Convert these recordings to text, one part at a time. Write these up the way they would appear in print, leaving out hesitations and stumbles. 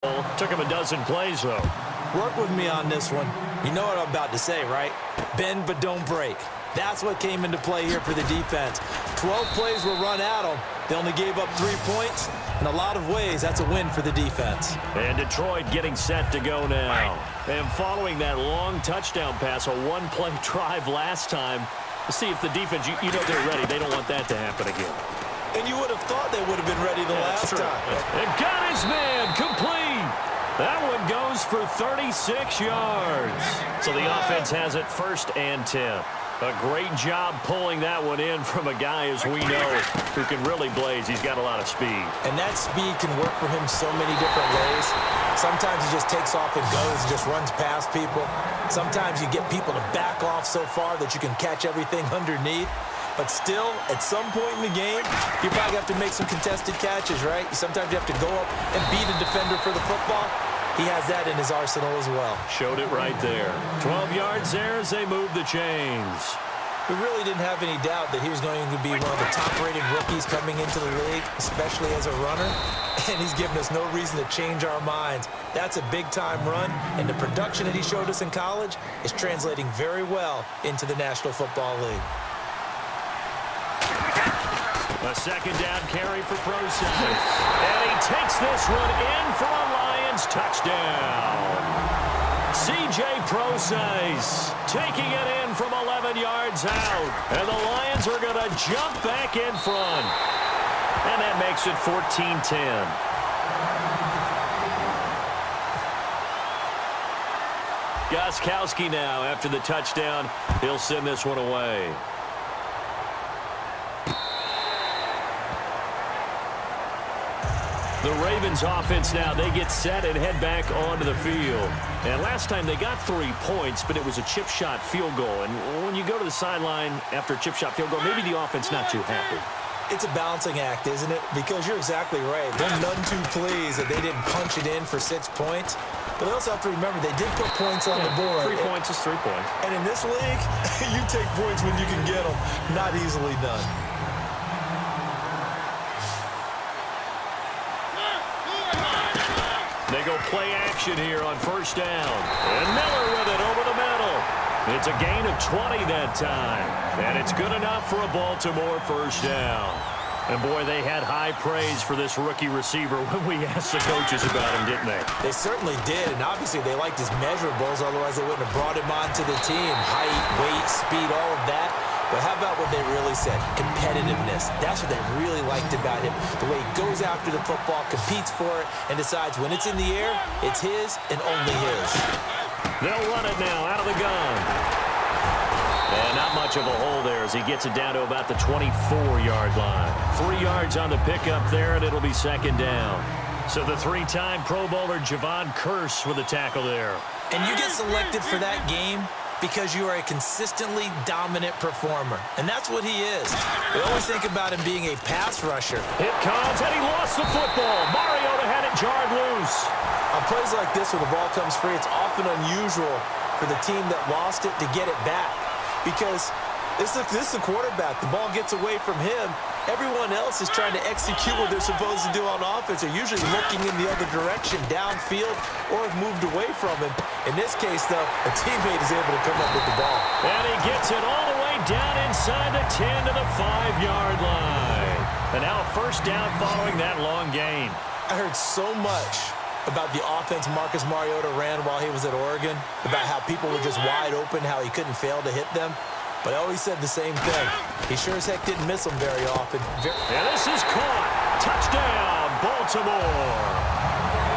Took him a dozen plays, though. Work with me on this one. You know what I'm about to say, right? Bend but don't break. That's what came into play here for the defense. 12 plays were run at them. They only gave up 3 points. In a lot of ways, that's a win for the defense. And Detroit getting set to go now. And following that long touchdown pass, a one-play drive last time, to see if the defense, you know they're ready. They don't want that to happen again. And you would have thought they would have been ready the last time. And got his man complete. That one goes for 36 yards. So the offense has it 1st and 10. A great job pulling that one in from a guy, as we know, who can really blaze. He's got a lot of speed. And that speed can work for him so many different ways. Sometimes he just takes off and goes and just runs past people. Sometimes you get people to back off so far that you can catch everything underneath. But still, at some point in the game, you probably have to make some contested catches, right? Sometimes you have to go up and beat a defender for the football. He has that in his arsenal as well. Showed it right there. 12 yards there as they move the chains. We really didn't have any doubt that he was going to be one of the top-rated rookies coming into the league, especially as a runner. And he's given us no reason to change our minds. That's a big-time run, and the production that he showed us in college is translating very well into the National Football League. A 2nd down carry for Process. And he takes this one in for a Lions touchdown. C.J. Process taking it in from 11 yards out. And the Lions are going to jump back in front. And that makes it 14-10. Gostkowski now after the touchdown. He'll send this one away. The Ravens offense now, they get set and head back onto the field. And last time they got 3 points, but it was a chip shot field goal. And when you go to the sideline after a chip shot field goal, maybe the offense not too happy. It's a balancing act, isn't it? Because you're exactly right. They're none too pleased that they didn't punch it in for 6 points. But they also have to remember they did put points on the board. 3 points is 3 points. And in this league, you take points when you can get them. Not easily done. They go play action here on 1st down. And Miller with it over the middle. It's a gain of 20 that time. And it's good enough for a Baltimore 1st down. And, boy, they had high praise for this rookie receiver when we asked the coaches about him, didn't they? They certainly did, and obviously they liked his measurables. Otherwise, they wouldn't have brought him onto the team. Height, weight, speed, all of that. But how about what they really said? Competitiveness. That's what they really liked about him. The way he goes after the football, competes for it, and decides when it's in the air, it's his and only his. They'll run it now out of the gun. And not much of a hole there as he gets it down to about the 24-yard line. 3 yards on the pickup there, and it'll be 2nd down. So the 3-time Pro Bowler Javon Curse with a tackle there. And you get selected for that game because you are a consistently dominant performer. And that's what he is. We always think about him being a pass rusher. It comes, and he lost the football. Mariota had it jarred loose. On plays like this where the ball comes free, it's often unusual for the team that lost it to get it back. Because this is the quarterback. The ball gets away from him. Everyone else is trying to execute what they're supposed to do on offense. They're usually looking in the other direction, downfield, or have moved away from him. In this case, though, a teammate is able to come up with the ball. And he gets it all the way down inside the 10 to the 5-yard line. And now a 1st down following that long gain. I heard so much about the offense Marcus Mariota ran while he was at Oregon, about how people were just wide open, how he couldn't fail to hit them. But I always said the same thing. He sure as heck didn't miss them very often. And this is caught. Touchdown, Baltimore.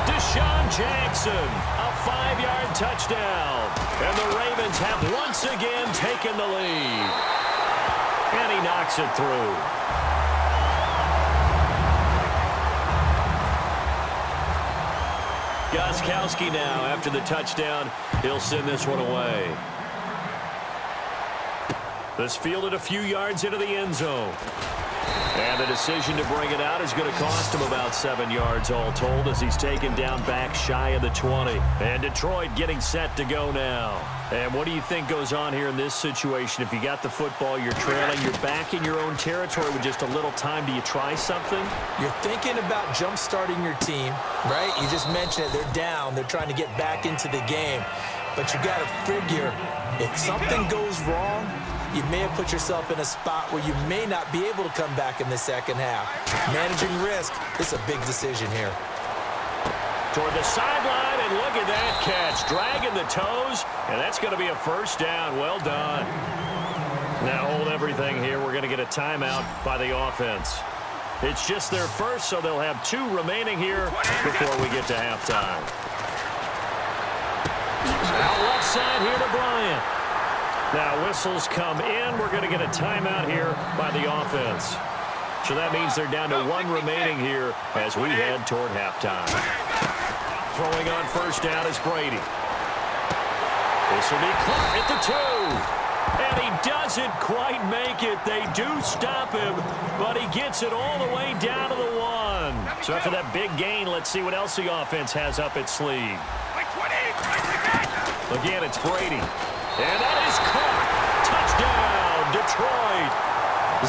Deshaun Jackson, a 5-yard touchdown. And the Ravens have once again taken the lead. And he knocks it through. Gostkowski now after the touchdown. He'll send this one away. This fielded a few yards into the end zone. And the decision to bring it out is going to cost him about 7 yards all told as he's taken down back shy of the 20. And Detroit getting set to go now. And what do you think goes on here in this situation? If you got the football, you're trailing, you're back in your own territory with just a little time. Do you try something? You're thinking about jump-starting your team, right? You just mentioned it. They're down. They're trying to get back into the game. But you got to figure if something goes wrong, you may have put yourself in a spot where you may not be able to come back in the second half. Managing risk is a big decision here. Toward the sideline, and look at that catch. Dragging the toes, and that's going to be a first down. Well done. Now hold everything here. We're going to get a timeout by the offense. It's just their first, so they'll have 2 remaining here before we get to halftime. Out left side here to Bryant. Now whistles come in. We're going to get a timeout here by the offense. So that means they're down to 1 remaining here as we head toward halftime. Throwing on first down is Brady. This will be caught at the 2. And he doesn't quite make it. They do stop him, but he gets it all the way down to the 1. So after that big gain, let's see what else the offense has up its sleeve. Again, it's Brady. And that is caught. Touchdown, Detroit.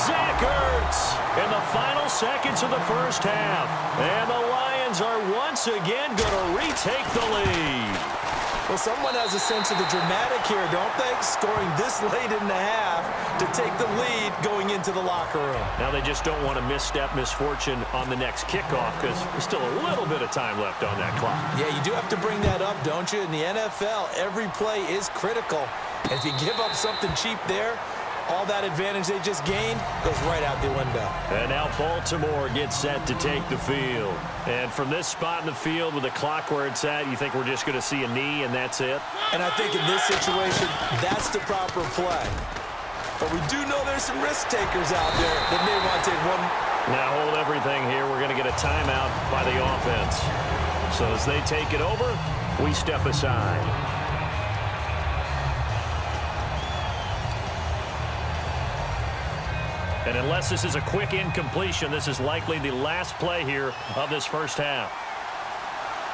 Zach Ertz in the final seconds of the first half. And the Lions are once again going to retake the lead. Well, someone has a sense of the dramatic here, don't they? Scoring this late in the half to take the lead going into the locker room. Now they just don't want to misstep misfortune on the next kickoff because there's still a little bit of time left on that clock. Yeah, you do have to bring that up, don't you? In the NFL, every play is critical. And if you give up something cheap there, all that advantage they just gained goes right out the window. And now Baltimore gets set to take the field. And from this spot in the field with the clock where it's at, you think we're just going to see a knee and that's it? And I think in this situation, that's the proper play. But we do know there's some risk takers out there that may want to take one. Now hold everything here. We're going to get a timeout by the offense. So as they take it over, we step aside. And unless this is a quick incompletion, this is likely the last play here of this first half.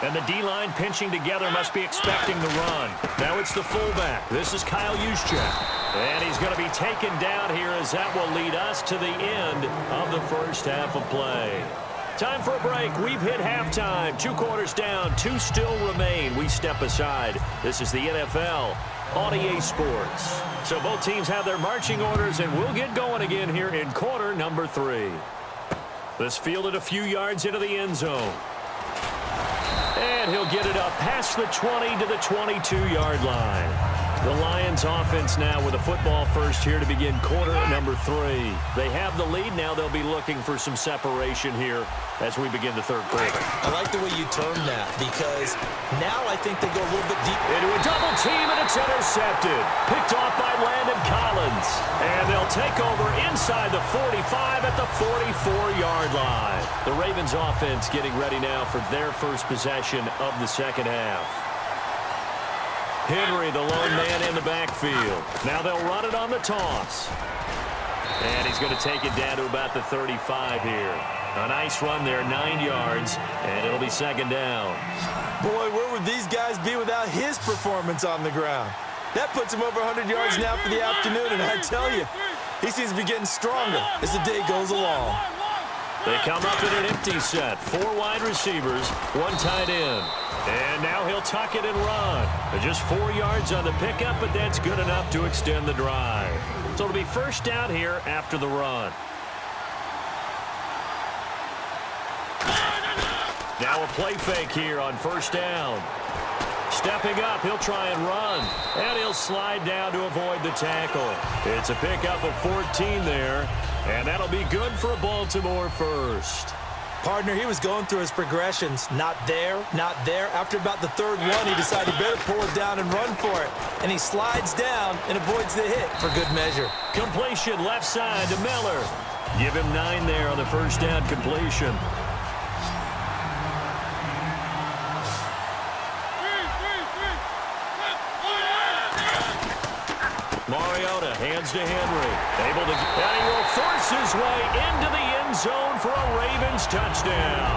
And the D-line pinching together must be expecting the run. Now it's the fullback. This is Kyle Juszczyk. And he's going to be taken down here as that will lead us to the end of the first half of play. Time for a break. We've hit halftime. 2 quarters down. 2 still remain. We step aside. This is the NFL on EA Sports. So both teams have their marching orders, and we'll get going again here in quarter number 3. This fielded a few yards into the end zone. And he'll get it up past the 20 to the 22-yard line. The Lions offense now with a football first here to begin quarter number 3. They have the lead. Now they'll be looking for some separation here as we begin the third quarter. I like the way you termed that because now I think they go a little bit deeper. Into a double team, and it's intercepted. Picked off by Landon Collins. And they'll take over inside the 45 at the 44-yard line. The Ravens offense getting ready now for their first possession of the second half. Henry, the lone man in the backfield. Now they'll run it on the toss. And he's going to take it down to about the 35 here. A nice run there, 9 yards, and it'll be second down. Boy, where would these guys be without his performance on the ground? That puts him over 100 yards now for the afternoon, and I tell you, he seems to be getting stronger as the day goes along. They come up in an empty set. 4 wide receivers, 1 tight end. And now he'll tuck it and run. Just 4 yards on the pickup, but that's good enough to extend the drive. So it'll be first down here after the run. Now a play fake here on first down. Stepping up, he'll try and run. And he'll slide down to avoid the tackle. It's a pickup of 14 there. And that'll be good for a Baltimore first. Partner, he was going through his progressions. Not there, not there. After about the third one, he decided he better pull it down and run for it. And he slides down and avoids the hit for good measure. Completion left side to Miller. Give him 9 there on the first down completion. Mariota hands hands to Henry. And he will force his way into the end zone for a Ravens touchdown.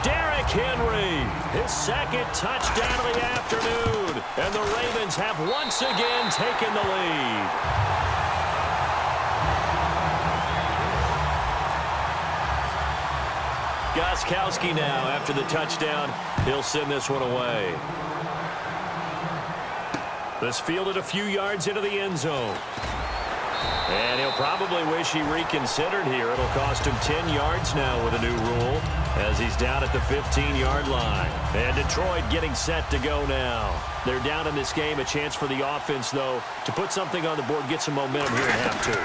Derrick Henry, his second touchdown of the afternoon. And the Ravens have once again taken the lead. Gostkowski now after the touchdown. He'll send this one away. This fielded a few yards into the end zone. And he'll probably wish he reconsidered here. It'll cost him 10 yards now with a new rule as he's down at the 15-yard line. And Detroit getting set to go now. They're down in this game. A chance for the offense, though, to put something on the board, get some momentum here in half two.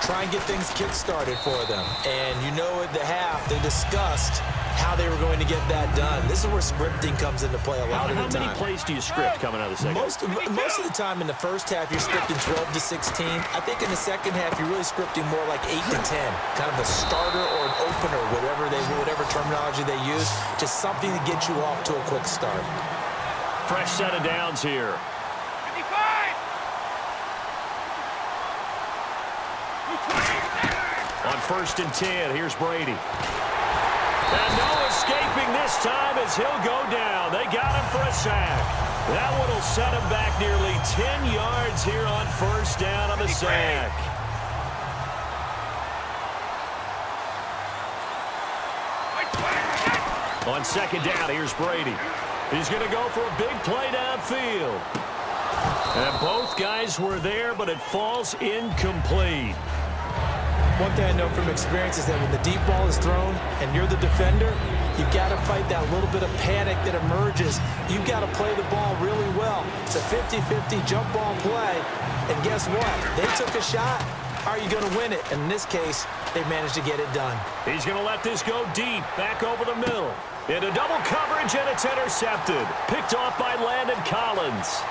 Try and get things kick-started for them. And you know at the half, they discussed how they were going to get that done. This is where scripting comes into play a lot of the time. How many plays do you script coming out of the second? Most of the time in the first half, you're scripting 12 to 16. I think in the second half, you're really scripting more like 8 to 10. Kind of a starter or an opener, whatever terminology they use. Just something to get you off to a quick start. Fresh set of downs here. 55! On 1st and 10, here's Brady. And no escaping this time as he'll go down. They got him for a sack. That one will set him back nearly 10 yards here on 1st down on the sack. On 2nd down, here's Brady. He's going to go for a big play downfield. And both guys were there, but it falls incomplete. One thing I know from experience is that when the deep ball is thrown and you're the defender, you've got to fight that little bit of panic that emerges. You've got to play the ball really well. It's a 50-50 jump ball play. And guess what? They took a shot. How are you going to win it? And in this case, they managed to get it done. He's going to let this go deep, back over the middle. Into double coverage, and it's intercepted. Picked off by Landon Collins.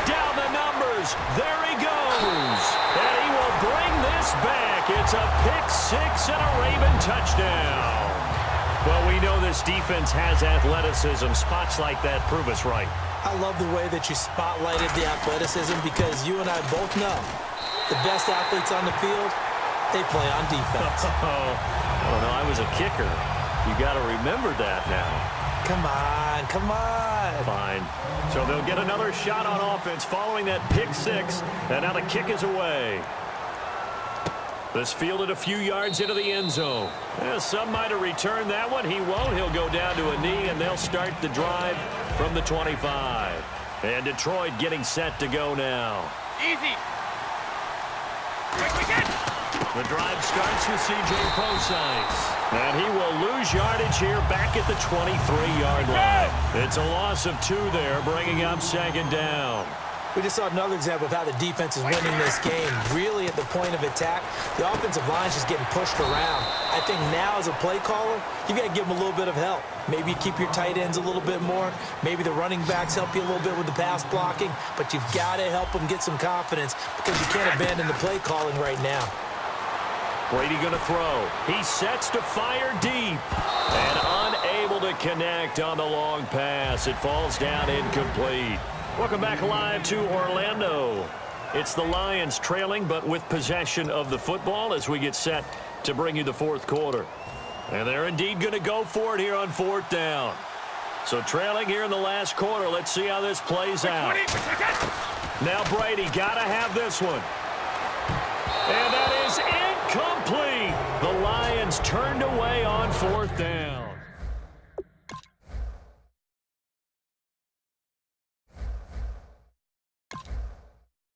Down the numbers. There he goes. And he will bring this back. It's a pick-6 and a Raven touchdown. Well, we know this defense has athleticism. Spots like that prove us right. I love the way that you spotlighted the athleticism because you and I both know the best athletes on the field, they play on defense. I don't know. I was a kicker. You got to remember that now. Come on, come on. Fine. So they'll get another shot on offense following that pick-6, and now the kick is away. This fielded a few yards into the end zone. Some might have returned that one. He won't. He'll go down to a knee, and they'll start the drive from the 25. And Detroit getting set to go now. Easy. Quick again. The drive starts with C.J. Prosise. And he will lose yardage here back at the 23-yard line. It's a loss of 2 there, bringing up 2nd down. We just saw another example of how the defense is winning this game. Really at the point of attack, the offensive line is just getting pushed around. I think now as a play caller, you got to give them a little bit of help. Maybe you keep your tight ends a little bit more. Maybe the running backs help you a little bit with the pass blocking. But you've got to help them get some confidence because you can't abandon the play calling right now. Brady going to throw. He sets to fire deep. And unable to connect on the long pass. It falls down incomplete. Welcome back live to Orlando. It's the Lions trailing, but with possession of the football as we get set to bring you the 4th quarter. And they're indeed going to go for it here on 4th down. So trailing here in the last quarter. Let's see how this plays out. Now Brady got to have this one. And that is incomplete. The Lions turned away on 4th down.